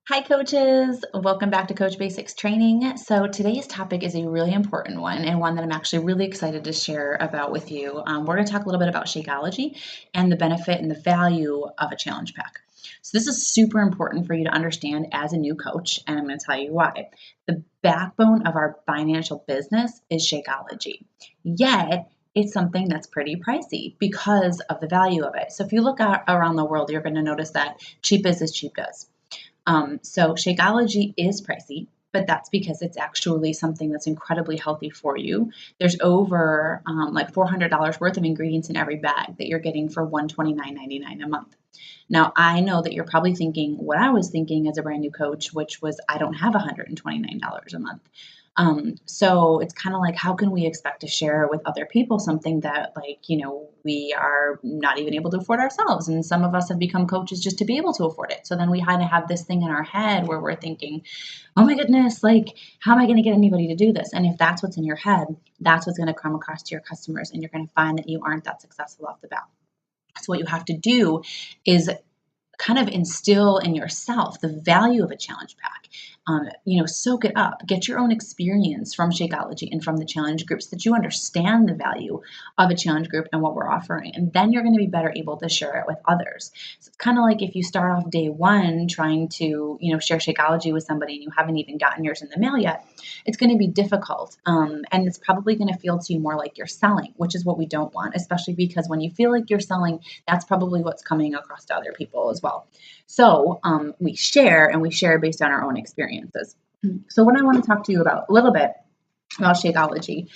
Hi, coaches. Welcome back to Coach Basics Training. So, today's topic is a really important one and one that I'm actually really excited to share about with you. We're going to talk a little bit about Shakeology and the benefit and the value of a challenge pack. So, this is super important for you to understand as a new coach, and I'm going to tell you why. The backbone of our financial business is Shakeology. Yet, it's something that's pretty pricey because of the value of it. So, if you look around the world, you're going to notice that cheap is as cheap does. So Shakeology is pricey, but that's because it's actually something that's incredibly healthy for you. There's over like $400 worth of ingredients in every bag that you're getting for $129.99 a month. Now, I know that you're probably thinking what I was thinking as a brand new coach, which was I don't have $129 a month. So it's kind of like, how can we expect to share with other people something that, we are not even able to afford ourselves? And some of us have become coaches just to be able to afford it. So then we kind of have this thing in our head where we're thinking, oh my goodness, like, how am I going to get anybody to do this? And if that's what's in your head, that's what's going to come across to your customers. And you're going to find that you aren't that successful off the bat. So what you have to do is kind of instill in yourself the value of a challenge pack. Soak it up, get your own experience from Shakeology and from the challenge groups, that you understand the value of a challenge group and what we're offering. And then you're going to be better able to share it with others. So it's kind of like if you start off day one trying to, share Shakeology with somebody and you haven't even gotten yours in the mail yet, it's going to be difficult. And it's probably going to feel to you more like you're selling, which is what we don't want, especially because when you feel like you're selling, that's probably what's coming across to other people as well. So we share, and we share based on our own experiences. So what I want to talk to you about a little bit about Shakeology.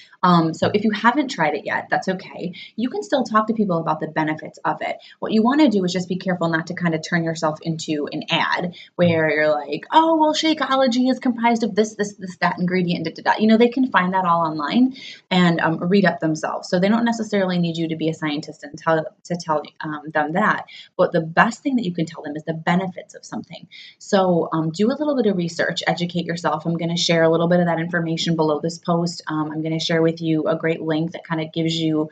So if you haven't tried it yet, that's okay. You can still talk to people about the benefits of it. What you want to do is just be careful not to kind of turn yourself into an ad where you're like, oh, well, Shakeology is comprised of this, that ingredient, da, da, da. They can find that all online and read up themselves. So they don't necessarily need you to be a scientist and tell them that. But the best thing that you can tell them is the benefits of something. So do a little bit of research, educate yourself. I'm going to share a little bit of that information below this post. I'm going to share with you a great link that kind of gives you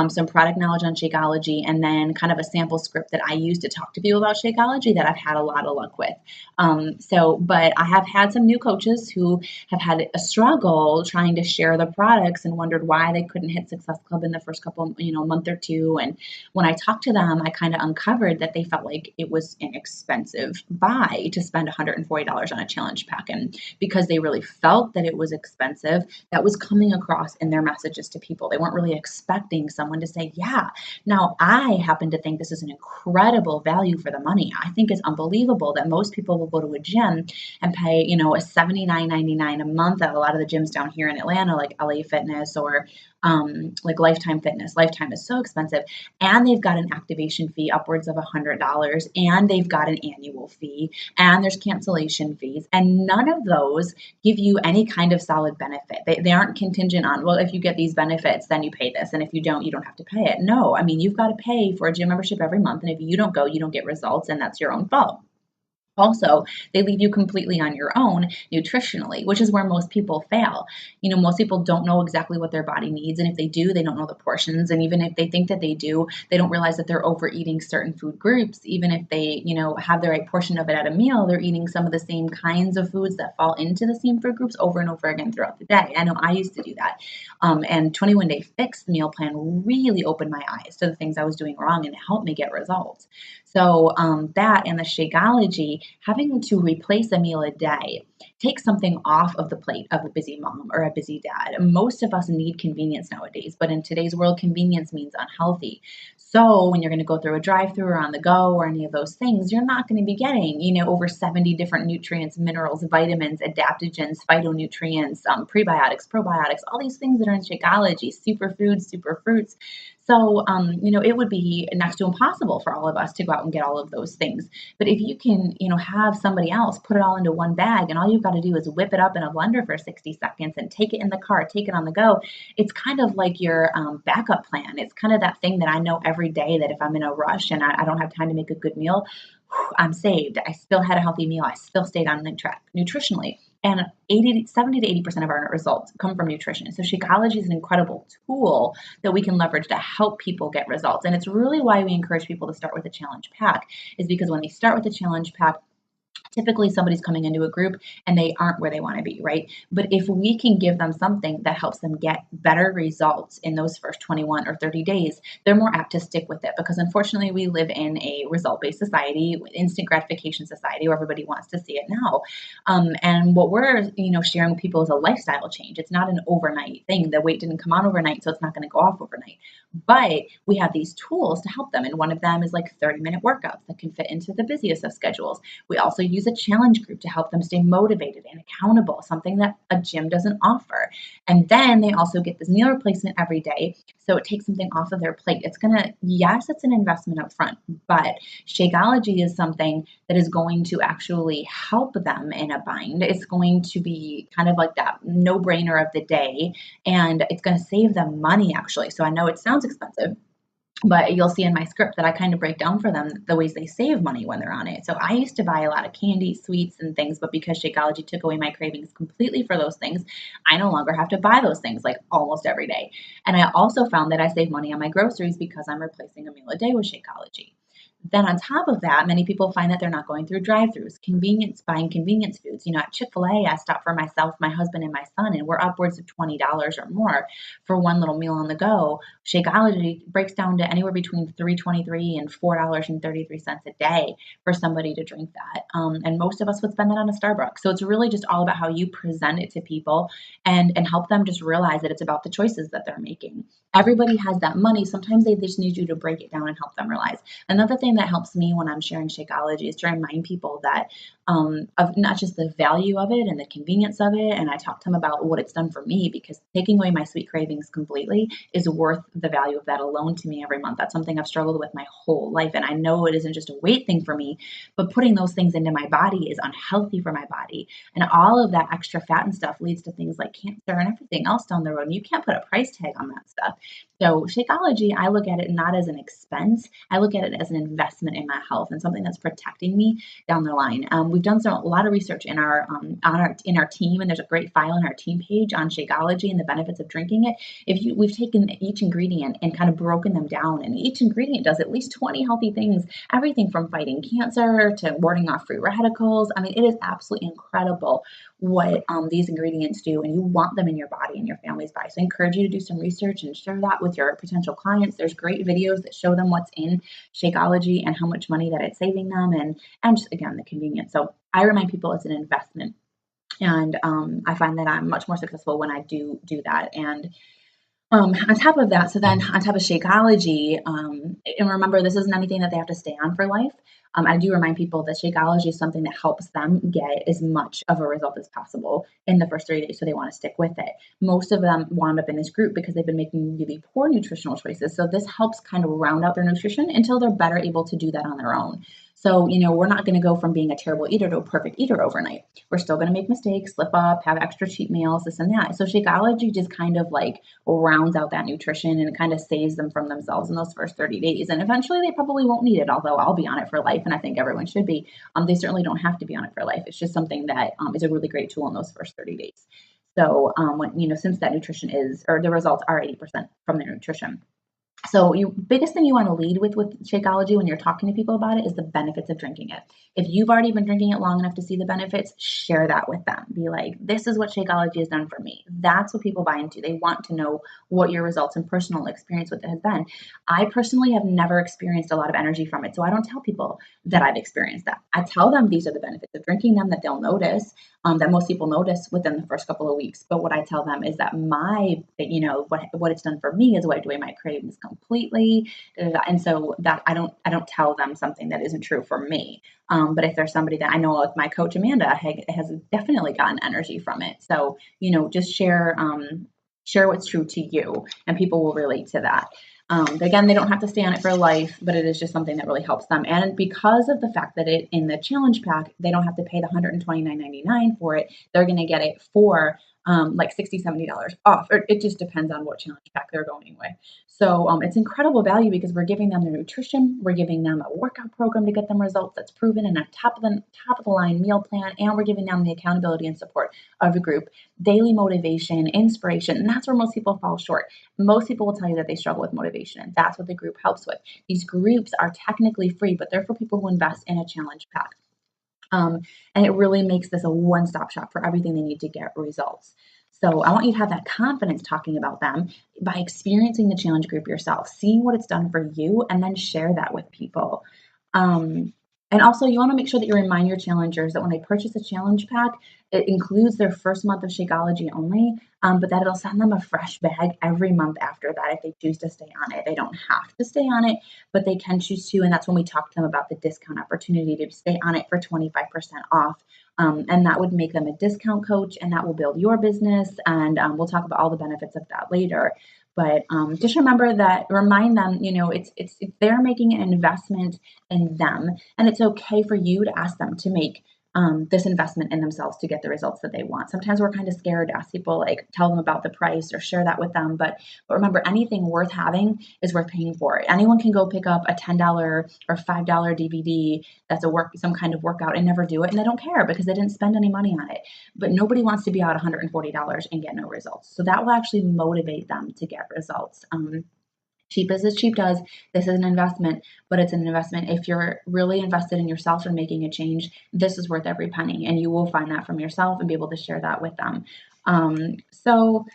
some product knowledge on Shakeology, and then kind of a sample script that I use to talk to people about Shakeology that I've had a lot of luck with. But I have had some new coaches who have had a struggle trying to share the products and wondered why they couldn't hit Success Club in the first couple, month or two. And when I talked to them, I kind of uncovered that they felt like it was an expensive buy to spend $140 on a challenge pack. And because they really felt that it was expensive, that was coming across in their messages to people. They weren't really expecting someone to say, yeah. Now, I happen to think this is an incredible value for the money. I think it's unbelievable that most people will go to a gym and pay, a $79.99 a month at a lot of the gyms down here in Atlanta, like LA Fitness or like Lifetime Fitness. Lifetime is so expensive, and they've got an activation fee upwards of $100, and they've got an annual fee, and there's cancellation fees, and none of those give you any kind of solid benefit. They aren't contingent on, well, if you get these benefits, then you pay this, and if you don't have to pay it. No, I mean, you've got to pay for a gym membership every month, and if you don't go, you don't get results, and that's your own fault. Also, they leave you completely on your own nutritionally, which is where most people fail. Most people don't know exactly what their body needs. And if they do, they don't know the portions. And even if they think that they do, they don't realize that they're overeating certain food groups. Even if they, have the right portion of it at a meal, they're eating some of the same kinds of foods that fall into the same food groups over and over again throughout the day. I know I used to do that. And 21 Day Fix meal plan really opened my eyes to the things I was doing wrong and helped me get results. So that and the Shakeology, having to replace a meal a day takes something off of the plate of a busy mom or a busy dad. Most of us need convenience nowadays, but in today's world, convenience means unhealthy. So when you're going to go through a drive-through or on the go or any of those things, you're not going to be getting, over 70 different nutrients, minerals, vitamins, adaptogens, phytonutrients, prebiotics, probiotics, all these things that are in Shakeology, superfoods, superfruits. So, it would be next to impossible for all of us to go out and get all of those things. But if you can, have somebody else put it all into one bag, and all you've got to do is whip it up in a blender for 60 seconds and take it in the car, take it on the go, it's kind of like your backup plan. It's kind of that thing that I know every day that if I'm in a rush and I don't have time to make a good meal, I'm saved. I still had a healthy meal. I still stayed on the track nutritionally. And 70 to 80% of our results come from nutrition. So Shakeology is an incredible tool that we can leverage to help people get results. And it's really why we encourage people to start with a challenge pack, is because when they start with a challenge pack, Typically somebody's coming into a group and they aren't where they want to be, right? But if we can give them something that helps them get better results in those first 21 or 30 days, they're more apt to stick with it, because unfortunately we live in a result-based society, instant gratification society, where everybody wants to see it now. And what we're, sharing with people is a lifestyle change. It's not an overnight thing. The weight didn't come on overnight, so it's not going to go off overnight. But we have these tools to help them. And one of them is like 30-minute workouts that can fit into the busiest of schedules. We also use a challenge group to help them stay motivated and accountable, something that a gym doesn't offer. And then they also get this meal replacement every day. So it takes something off of their plate. Yes, it's an investment up front, but Shakeology is something that is going to actually help them in a bind. It's going to be kind of like that no brainer of the day, and it's going to save them money actually. So I know it sounds expensive, but you'll see in my script that I kind of break down for them the ways they save money when they're on it. So I used to buy a lot of candy, sweets, and things, but because Shakeology took away my cravings completely for those things, I no longer have to buy those things like almost every day. And I also found that I save money on my groceries because I'm replacing a meal a day with Shakeology. Then on top of that, many people find that they're not going through drive-throughs, buying convenience foods. At Chick-fil-A, I stop for myself, my husband, and my son, and we're upwards of $20 or more for one little meal on the go. Shakeology breaks down to anywhere between $3.23 and $4.33 a day for somebody to drink that. And most of us would spend that on a Starbucks. So it's really just all about how you present it to people and help them just realize that it's about the choices that they're making. Everybody has that money. Sometimes they just need you to break it down and help them realize. Another thing that helps me when I'm sharing Shakeology is to remind people that of not just the value of it and the convenience of it. And I talk to them about what it's done for me, because taking away my sweet cravings completely is worth the value of that alone to me every month. That's something I've struggled with my whole life. And I know it isn't just a weight thing for me, but putting those things into my body is unhealthy for my body. And all of that extra fat and stuff leads to things like cancer and everything else down the road. And you can't put a price tag on that stuff. So Shakeology, I look at it not as an expense. I look at it as an investment in my health and something that's protecting me down the line. We've done a lot of research in our team, and there's a great file in our team page on Shakeology and the benefits of drinking it. We've taken each ingredient and kind of broken them down, and each ingredient does at least 20 healthy things, everything from fighting cancer to warding off free radicals. I mean, it is absolutely incredible what these ingredients do, and you want them in your body and your family's body. So I encourage you to do some research and share that with your potential clients. There's great videos that show them what's in Shakeology and how much money that it's saving them, and just again the convenience. So I remind people it's an investment, and I find that I'm much more successful when I do that. And on top of that, so then on top of Shakeology, and remember, this isn't anything that they have to stay on for life. I do remind people that Shakeology is something that helps them get as much of a result as possible in the first 30 days, so they want to stick with it. Most of them wound up in this group because they've been making really poor nutritional choices. So this helps kind of round out their nutrition until they're better able to do that on their own. So, we're not going to go from being a terrible eater to a perfect eater overnight. We're still going to make mistakes, slip up, have extra cheat meals, this and that. So Shakeology just kind of like rounds out that nutrition and kind of saves them from themselves in those first 30 days. And eventually they probably won't need it, although I'll be on it for life. And I think everyone should be. They certainly don't have to be on it for life. It's just something that is a really great tool in those first 30 days. So, since that nutrition or the results are 80% from their nutrition. So biggest thing you want to lead with Shakeology when you're talking to people about it is the benefits of drinking it. If you've already been drinking it long enough to see the benefits, share that with them. Be like, this is what Shakeology has done for me. That's what people buy into. They want to know what your results and personal experience with it has been. I personally have never experienced a lot of energy from it, so I don't tell people that I've experienced that. I tell them these are the benefits of drinking them that they'll notice, that most people notice within the first couple of weeks. But what I tell them is that what it's done for me is wiped away my cravings completely. And so that I don't tell them something that isn't true for me. But if there's somebody that I know, like my coach Amanda has definitely gotten energy from it. So just share what's true to you, and people will relate to that. But again, they don't have to stay on it for life, but it is just something that really helps them. And because of the fact that it in the challenge pack, they don't have to pay the $129.99 for it. They're going to get it for like $60, $70 off. Or it just depends on what challenge pack they're going with. So it's incredible value because we're giving them their nutrition, we're giving them a workout program to get them results that's proven, and a top of the line meal plan, and we're giving them the accountability and support of a group, daily motivation, inspiration, and that's where most people fall short. Most people will tell you that they struggle with motivation, and that's what the group helps with. These groups are technically free, but they're for people who invest in a challenge pack. And it really makes this a one-stop shop for everything they need to get results. So I want you to have that confidence talking about them by experiencing the challenge group yourself, seeing what it's done for you, and then share that with people. Um, and also, you want to make sure that you remind your challengers that when they purchase a challenge pack, it includes their first month of Shakeology only, but that it'll send them a fresh bag every month after that if they choose to stay on it. They don't have to stay on it, but they can choose to. And that's when we talk to them about the discount opportunity to stay on it for 25% off. And that would make them a discount coach, and that will build your business. And we'll talk about all the benefits of that later. But just remember that, remind them, it's they're making an investment in them, and it's okay for you to ask them to make this investment in themselves to get the results that they want. Sometimes we're kind of scared to ask people, like tell them about the price or share that with them. But remember, anything worth having is worth paying for. Anyone can go pick up a $10 or $5 DVD that's some kind of workout and never do it, and they don't care because they didn't spend any money on it. But nobody wants to be out $140 and get no results. So that will actually motivate them to get results. Cheap as cheap does. This is an investment, but it's an investment. If you're really invested in yourself and making a change, this is worth every penny, and you will find that from yourself and be able to share that with them. So,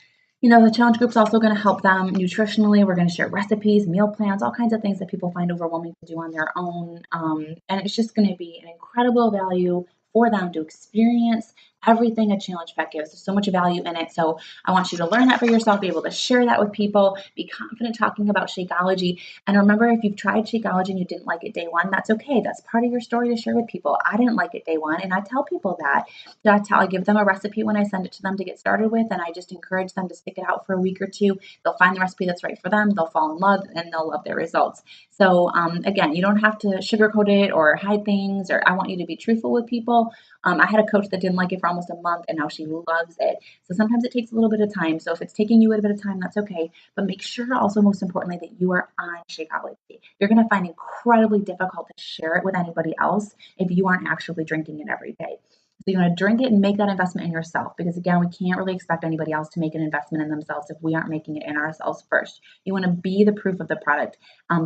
the challenge group's also going to help them nutritionally. We're going to share recipes, meal plans, all kinds of things that people find overwhelming to do on their own. And it's just going to be an incredible value for them to experience everything a challenge pack gives. There's so much value in it. So I want you to learn that for yourself, be able to share that with people, be confident talking about Shakeology. And remember, if you've tried Shakeology and you didn't like it day one, that's okay. That's part of your story to share with people. I didn't like it day one, and I tell people that. I give them a recipe when I send it to them to get started with, and I just encourage them to stick it out for a week or two. They'll find the recipe that's right for them. They'll fall in love, and they'll love their results. So again, you don't have to sugarcoat it or hide things, or I want you to be truthful with people. I had a coach that didn't like it for almost a month, and now she loves it. So sometimes it takes a little bit of time. So if it's taking you a bit of time, that's okay. But make sure also, most importantly, that you are on Shakeology. You're going to find incredibly difficult to share it with anybody else if you aren't actually drinking it every day. So you want to drink it and make that investment in yourself, because again, we can't really expect anybody else to make an investment in themselves if we aren't making it in ourselves first. You want to be the proof of the product,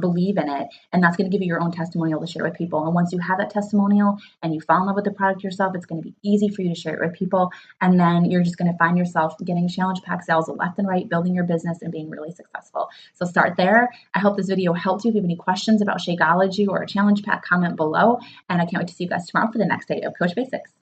believe in it, and that's going to give you your own testimonial to share with people. And once you have that testimonial and you fall in love with the product yourself, it's going to be easy for you to share it with people. And then you're just going to find yourself getting challenge pack sales left and right, building your business and being really successful. So start there. I hope this video helped you. If you have any questions about Shakeology or a challenge pack, comment below. And I can't wait to see you guys tomorrow for the next day of Coach Basics.